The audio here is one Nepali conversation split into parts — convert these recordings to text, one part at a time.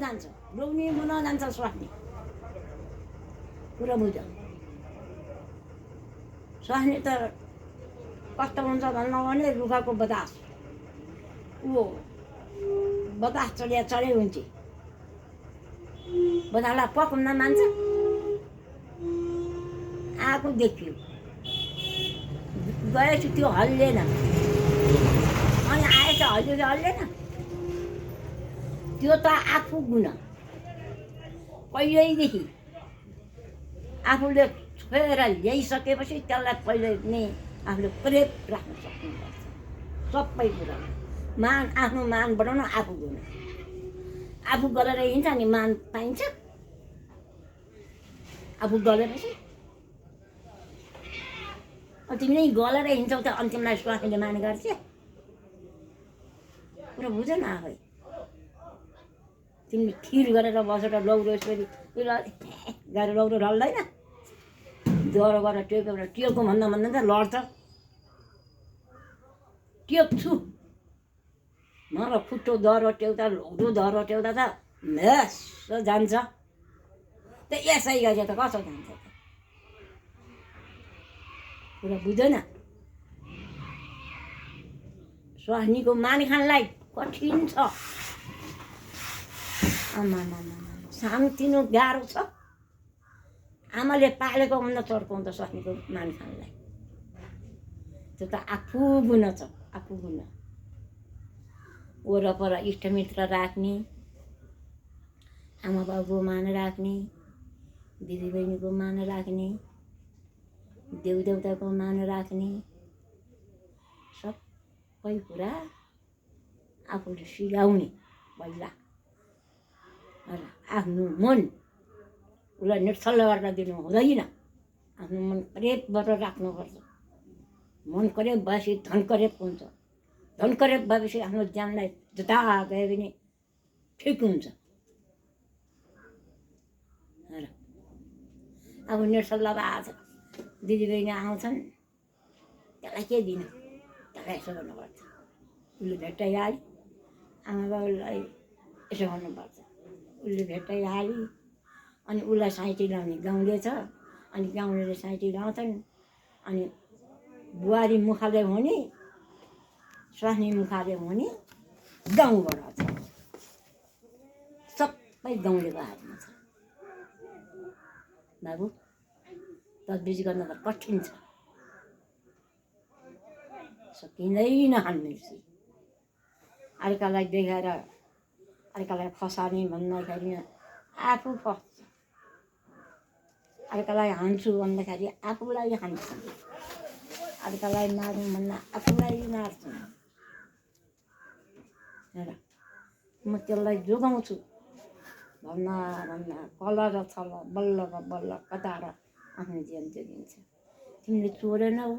जान्छ लोग्ने मुन जान्छ स्वास्नी कुरा बुझ स्वास्नी त कस्तो हुन्छ भन्नु भने रुखको बतास ऊ बतास चढे हुन्छ बतासलाई पकाउन मान्छ आएको देखियो गएपछि त्यो हल्लिएन अनि आएछ हल्लिएन त्यो त आफू गुण पहिल्यैदेखि आफूले छोएर ल्याइसकेपछि त्यसलाई पहिले नै आफूले प्रेम राख्न सक्नुपर्छ सबै कुरा आफ्नो मान बढाउन आफू गुण आफू गरेर हिँड्छ नि मान पाइन्छ आफू गलेपछि तिमी नै गलेर हिँड्छौ त अनि तिमीलाई स्वास्नीले मान गर्छ कुरा बुझ न आफै तिमीले थिर गरेर बसेर लौरो यसरी गरेर लौरो ढल्दैन ज्वरो गरेर टेको भन्दा त लड्छ टेक्छु म र खुट्टो दह्रो टेक्दा लौरो दह्रो टेक्दा त मेस जान्छ त यसै गरे त कसो जान्छ त कुरा बुझ्दैन स्वास्नीको मान खानलाई कठिन छ सानोतिनो गाह्रो छ आमाले पालेको भन्दा चर्काउँछ स्वास्नीको मान खानलाई त्यो त आफू गुण छ आफू गुण वरपर इष्टमित्र राख्ने आमा बाबुको मान राख्ने दिदीबहिनीको मान राख्ने देवदेवताको मान राख्ने सबै कुरा आफूले सिकाउने पहिला आफ्नो मन उसलाई निर्छल्ल गरेर दिनु हुँदैन आफ्नो मन करेपबाट राख्नुपर्छ मन करेप भएपछि धन करेप हुन्छ धन करेप भएपछि आफ्नो ज्यानलाई जता गए पनि ठिक हुन्छ अब निर्छल्ल भएको छ दिदीबहिनी आउँछन् त्यसलाई के दिनु त्यसलाई यसो गर्नुपर्छ उसले भेटाइहाल्यो आमा बाबुलाई यसो गर्नुपर्छ उसले भेटाइहाल्यो अनि उसलाई साइटी लाउने गाउँले छ अनि गाउँले साइटी लाउँछन् अनि बुहारी मुखाले हुने स्वास्नी मुखाले हुने गाउँबाट छ सबै गाउँलेको हातमा छ बाबु तजबिज गर्न त कठिन छ सकिँदैन हान्मिर्सी अर्कालाई देखाएर अर्कालाई फसाने भन्दाखेरि आफू फस्छ अर्कालाई हान्छु भन्दाखेरि आफूलाई हान्छ अर्कालाई मार्नु भन्दा आफूलाई मार्छु हेर म त्यसलाई जोगाउँछु भन्दा कल र छल बल्ल र बल्ल कताएर आफ्नो ज्यान जोगिन्छ तिमीले चोरेनौ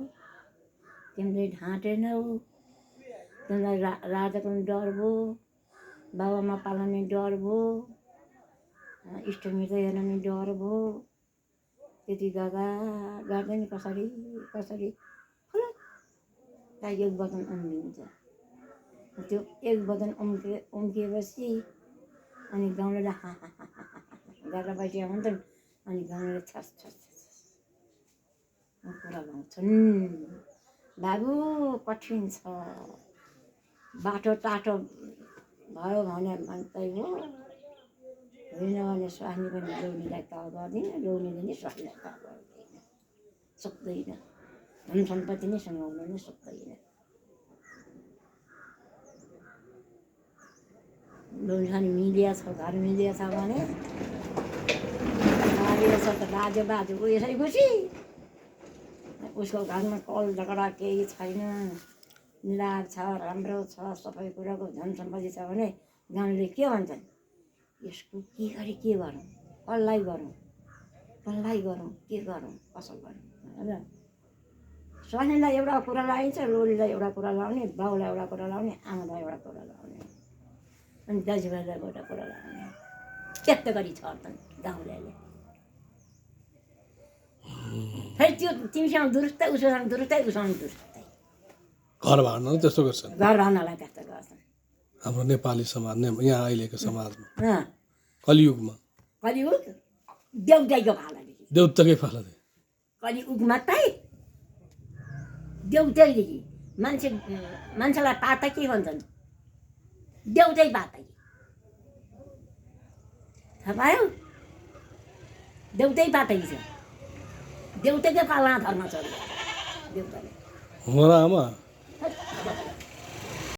तिमीले ढाँटेनौ तिमीलाई राजाको डर भयो बाबामा पाल्ने डर भयो इष्टमित्र हेर्ने डर भयो त्यति गर्दैन कसरी एक बदन उम्किन्छ त्यो एक बदन उम्किएपछि अनि गाउँले गरेर बसिया हुन्छन् अनि गाउँले छस कुरा गाउँछन् बाबु कठिन छ बाटो टाटो भयो भने मात्रै हो होइन भने स्वास्नी पनि लोग्नेलाई तह गर्दैन लोग्नेले नि स्वास्नीलाई तह गर्दैन सक्दैन धन सम्पत्ति नै समाउनु नै सक्दैन लोग्ने मिलिया छ घर मिलिया छ भने छ त बाजे बाजे ऊ यसै खुसी उसको घरमा कल झगडा केही छैन मिलाप छ राम्रो छ सबै कुराको धन सम्पत्ति छ भने गाउँले के भन्छन् यसको के गरी के गरौँ कसलाई गरौँ के गरौँ कसो गरौँ र स्वास्नीलाई एउटा कुरा लाइन्छ लोलीलाई एउटा कुरा लाउने बाउलाई एउटा कुरा लाउने आमालाई एउटा कुरा लाउने अनि दाजुभाइलाई एउटा कुरा लाउने त्यस्तो गरी छर्छन् गाउँलेले फेरि त्यो तिमीसँग दुरुस्तै उसँग दुरुस्तै घर भाड्न त्यस्तो गर्छन् घर भाड्नलाई त्यस्तो गर्छन् हाम्रो नेपाली समाज यहाँ अहिलेको समाजमा कलियुगमा कलियुग देउताईको पालादेखि देउताकै पाला थियो। कलियुग मात्रै देउतैदेखि मान्छेलाई पाता के भन्छन् देउतै पातै थाहा पायो देउतै पातै छ देउतैकै पालना धर्म चल्यो देउताले हो र आमा हट।